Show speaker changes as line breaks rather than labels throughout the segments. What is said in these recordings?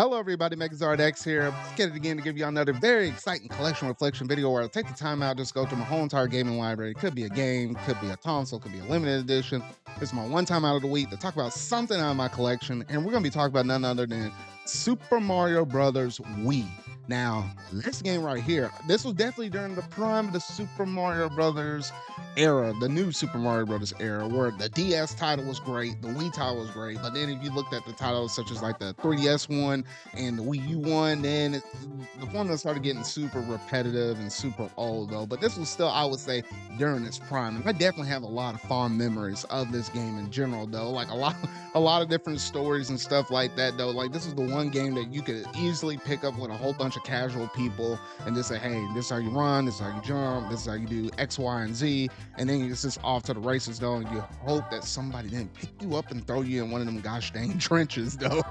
Hello everybody, MegaZardX here. Let's get it again to give you another very exciting collection reflection video where I'll take the time out, just go through my whole entire gaming library. Could be a game, could be a console, could be a limited edition. It's my one time out of the week to talk about something out of my collection, and we're going to be talking about none other than Super Mario Brothers Wii. Now, this game right here, this was definitely during the prime of the Super Mario Brothers era, the new Super Mario Brothers era, where the DS title was great, the Wii title was great, but then if you looked at the titles such as like the 3DS one and the Wii U one, then the formula started getting super repetitive and super old though. But this was still, I would say, during its prime. And I definitely have a lot of fond memories of this game in general though, like a lot of different stories and stuff like that though. Like this is the one game that you could easily pick up with a whole bunch of casual people and just say, hey, this is how you run, this is how you jump, this is how you do X, Y, and Z, and then you're just off to the races though, and you hope that somebody didn't pick you up and throw you in one of them gosh dang trenches though.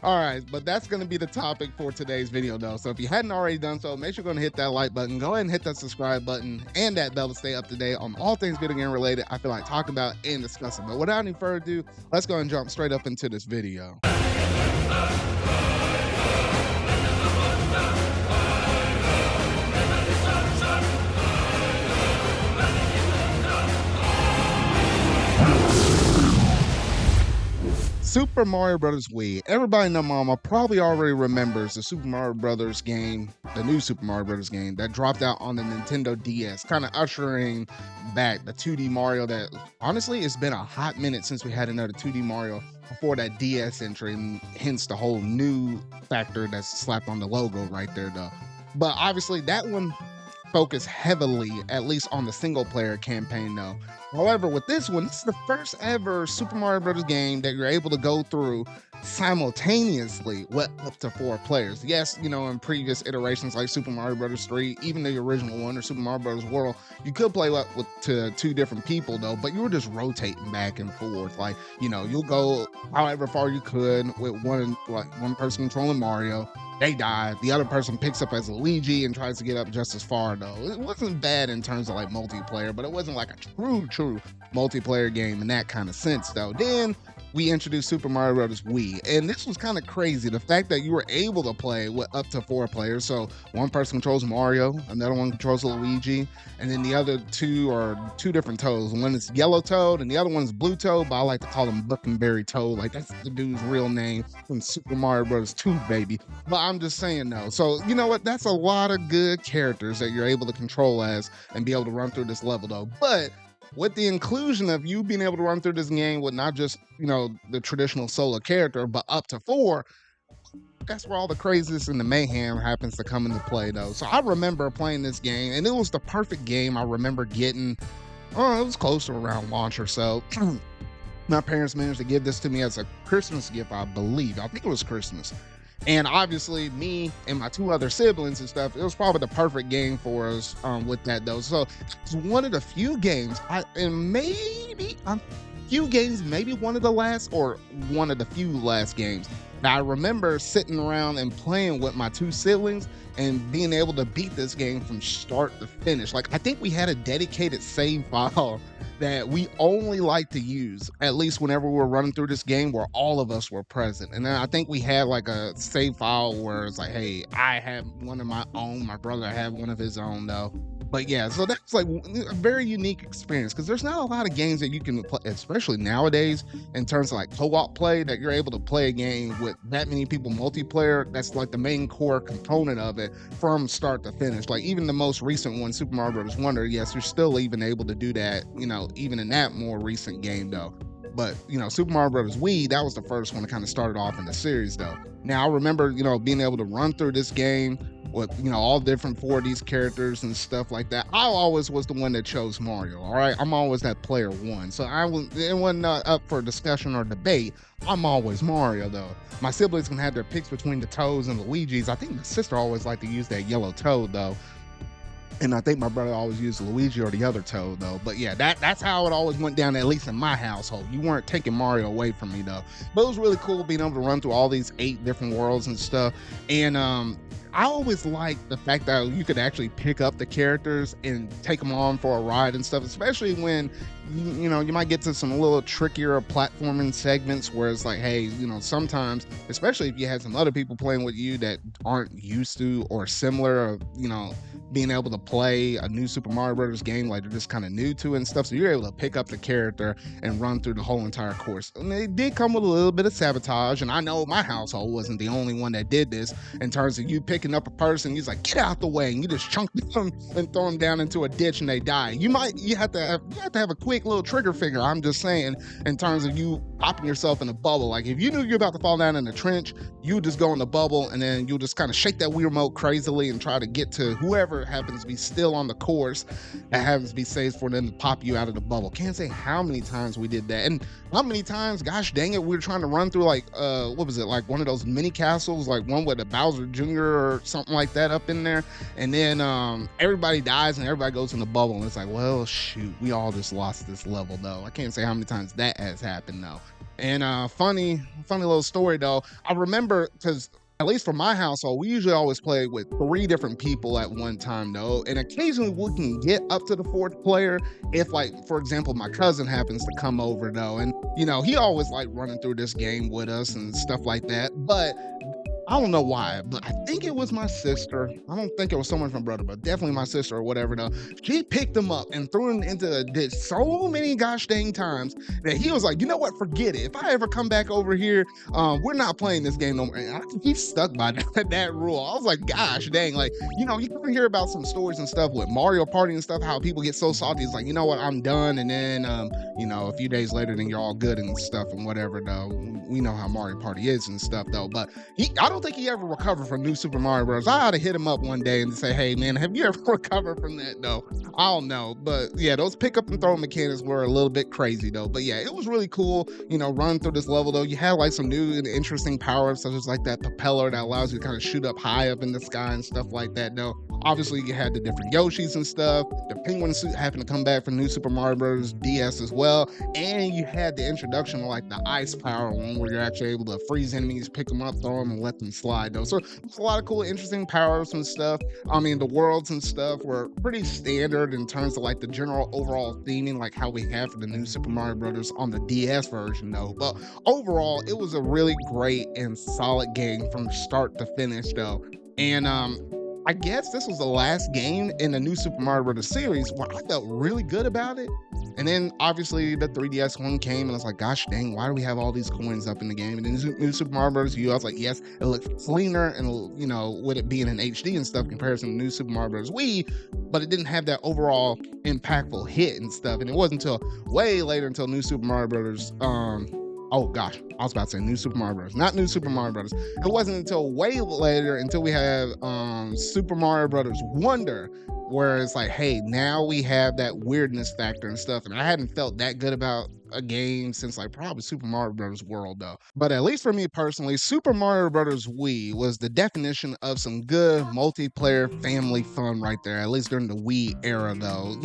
All right, but that's going to be the topic for today's video though, so if you hadn't already done so, make sure you're going to hit that like button, go ahead and hit that subscribe button and that bell to stay up to date on all things video game related I feel like talking about and discussing. But without any further ado, let's go and jump straight up into this video. Super Mario Brothers Wii. Everybody and their mama probably already remembers the Super Mario Brothers game, the new Super Mario Brothers game that dropped out on the Nintendo DS, kind of ushering back the 2D Mario that, honestly, it's been a hot minute since we had another 2D Mario before that DS entry, and hence the whole new factor that's slapped on the logo right there though. But obviously that one focused heavily, at least on the single player campaign though. However, with this one, it's the first ever Super Mario Brothers game that you're able to go through simultaneously with up to 4 players. Yes, you know, in previous iterations like Super Mario Brothers 3, even the original one, or Super Mario Brothers World, you could play up with to 2 different people though, but you were just rotating back and forth. Like, you know, you'll go however far you could with one person controlling Mario. They die, the other person picks up as Luigi and tries to get up just as far though. It wasn't bad in terms of like multiplayer, but it wasn't like a true multiplayer game in that kind of sense though. Then we introduced Super Mario Bros. Wii, and this was kind of crazy. The fact that you were able to play with up to 4 players. So one person controls Mario, another one controls Luigi, and then the other 2 are 2 different Toads. One is Yellow Toad, and the other one is Blue Toad, but I like to call him Buckenberry Toad. Like, that's the dude's real name from Super Mario Bros. 2, baby. But I'm just saying, though. So, you know what? That's a lot of good characters that you're able to control as and be able to run through this level, though. But with the inclusion of you being able to run through this game with not just, you know, the traditional solo character, but up to 4, that's where all the craziness and the mayhem happens to come into play though. So I remember playing this game, and it was the perfect game. I remember getting, it was close to around launch or so. My parents managed to give this to me as a Christmas gift, I believe. I think it was Christmas. And obviously me and my 2 other siblings and stuff, it was probably the perfect game for us with that though. So it's one of the few games, maybe one of the last or one of the few last games that I remember sitting around and playing with my 2 siblings and being able to beat this game from start to finish. Like, I think we had a dedicated save file that we only like to use, at least whenever we're running through this game, where all of us were present. And then I think we had like a save file where it's like, hey, I have one of my own, my brother had one of his own though. But yeah, so that's like a very unique experience, because there's not a lot of games that you can play, especially nowadays, in terms of like co-op play, that you're able to play a game with that many people multiplayer. That's like the main core component of it from start to finish. Like even the most recent one, Super Mario Bros. Wonder, yes, you're still even able to do that, you know, even in that more recent game though. But, you know, Super Mario Bros. Wii, that was the first one to kind of started off in the series though. Now I remember, you know, being able to run through this game with, you know, all different 4D's characters and stuff like that. I always was the one that chose Mario, all right? I'm always that player 1. So it wasn't up for discussion or debate. I'm always Mario, though. My siblings can have their picks between the Toads and Luigi's. I think my sister always liked to use that Yellow Toad, though. And I think my brother always used Luigi or the other Toad, though. But yeah, that's how it always went down, at least in my household. You weren't taking Mario away from me, though. But it was really cool being able to run through all these 8 different worlds and stuff. And I always liked the fact that you could actually pick up the characters and take them on for a ride and stuff, especially when you might get to some little trickier platforming segments where it's like, hey, sometimes, especially if you had some other people playing with you that aren't used to or similar, or, being able to play a new Super Mario Brothers game, like they're just kind of new to it and stuff. So you're able to pick up the character and run through the whole entire course. And it did come with a little bit of sabotage. And I know my household wasn't the only one that did this, in terms of you picking up a person, he's like, get out the way, and you just chunk them and throw them down into a ditch and they die. You have to have a quick little trigger finger, I'm just saying, in terms of you popping yourself in a bubble. Like if you knew you're about to fall down in the trench, you just go in the bubble and then you'll just kind of shake that Wii remote crazily and try to get to whoever happens to be still on the course that happens to be safe for them to pop you out of the bubble. Can't say how many times we did that, and how many times, gosh dang it, we were trying to run through like what was it, like one of those mini castles, like one with a Bowser Jr. or something like that up in there, and then everybody dies and everybody goes in the bubble, and it's like, well, shoot, we all just lost this level though. I can't say how many times that has happened though. And funny little story though, I remember, because at least for my household, we usually always play with 3 different people at one time though, and occasionally we can get up to the 4th player if, like, for example, my cousin happens to come over though, and he always like running through this game with us and stuff like that. But I don't know why, but I think it was my sister. I don't think it was someone from brother, but definitely my sister or whatever though. She picked him up and threw him into the ditch so many gosh dang times that he was like, you know what, forget it. If I ever come back over here, we're not playing this game no more. And I think he stuck by that rule. I was like, gosh dang, like, you can hear about some stories and stuff with Mario Party and stuff, how people get so salty. It's like, you know what, I'm done. And then, a few days later, then you're all good and stuff and whatever though. We know how Mario Party is and stuff though, but I don't think he ever recovered from New Super Mario Bros. I ought to hit him up one day and say, hey man, have you ever recovered from that though? I don't know, but yeah, those pick up and throw mechanics were a little bit crazy though. But yeah, it was really cool, running through this level though. You had like some new and interesting power-ups, such as like that propeller that allows you to kind of shoot up high up in the sky and stuff like that though. Obviously, you had the different Yoshis and stuff. The penguin suit happened to come back for New Super Mario Bros. DS as well. And you had the introduction of like the ice power one, where you're actually able to freeze enemies, pick them up, throw them, and let them slide though. So there's a lot of cool, interesting powers and stuff. I mean, the worlds and stuff were pretty standard in terms of like the general overall theming, like how we have for the New Super Mario Bros. On the DS version though. But overall, it was a really great and solid game from start to finish though. And I guess this was the last game in the New Super Mario Bros. Series where I felt really good about it. And then obviously the 3DS one came and I was like, gosh dang, why do we have all these coins up in the game? And then New Super Mario Bros. U, I was like, yes, it looks cleaner and, with it being in HD and stuff comparison to New Super Mario Bros. Wii, but it didn't have that overall impactful hit and stuff. And it wasn't until way later, until New Super Mario Bros. Oh gosh, I was about to say New Super Mario Bros. Not New Super Mario Bros. It wasn't until way later until we have Super Mario Brothers Wonder, where it's like, hey, now we have that weirdness factor and stuff. And I hadn't felt that good about a game since like probably Super Mario Bros. World though. But at least for me personally, Super Mario Bros. Wii was the definition of some good multiplayer family fun right there, at least during the Wii era though.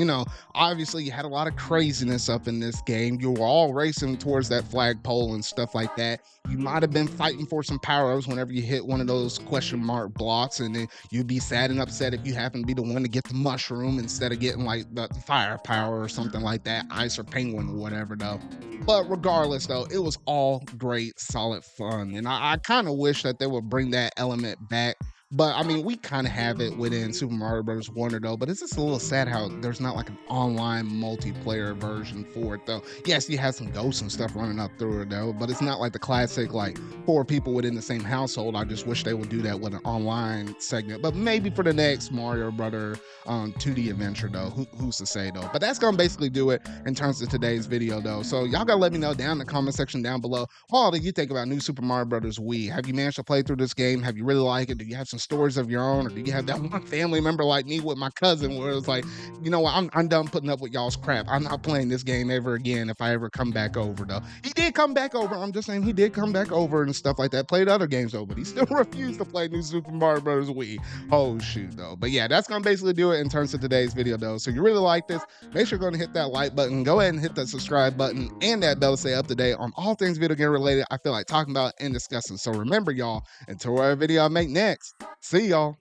Obviously you had a lot of craziness up in this game. You were all racing towards that flagpole and stuff like that. You might have been fighting for some power-ups whenever you hit one of those question mark blocks, and then you'd be sad and upset if you happen to be the one to get the mushroom instead of getting like the fire power or something like that, ice or penguin or whatever though. But regardless though, it was all great, solid fun. And I kind of wish that they would bring that element back. But I mean, we kind of have it within Super Mario Bros. Wonder though, but it's just a little sad how there's not like an online multiplayer version for it though. Yes, you have some ghosts and stuff running up through it though, but it's not like the classic like 4 people within the same household. I just wish they would do that with an online segment, but maybe for the next Mario Brother 2D adventure though, who's to say though. But that's gonna basically do it in terms of today's video though. So y'all gotta let me know down in the comment section down below, what do you think about New Super Mario Bros. Wii? Have you managed to play through this game? Have you really liked it? Do you have some stories of your own, or do you have that one family member like me with my cousin where it's like, you know what, I'm done putting up with y'all's crap. I'm not playing this game ever again if I ever come back over though. He did come back over. I'm just saying he did come back over and stuff like that. Played other games though, but he still refused to play New Super Mario Bros. Wii. Oh shoot though. But yeah, that's gonna basically do it in terms of today's video though. So if you really like this, make sure you're gonna hit that like button, go ahead and hit that subscribe button and that bell to stay up to date on all things video game related I feel like talking about and discussing. So remember y'all, until our video I make next, see y'all.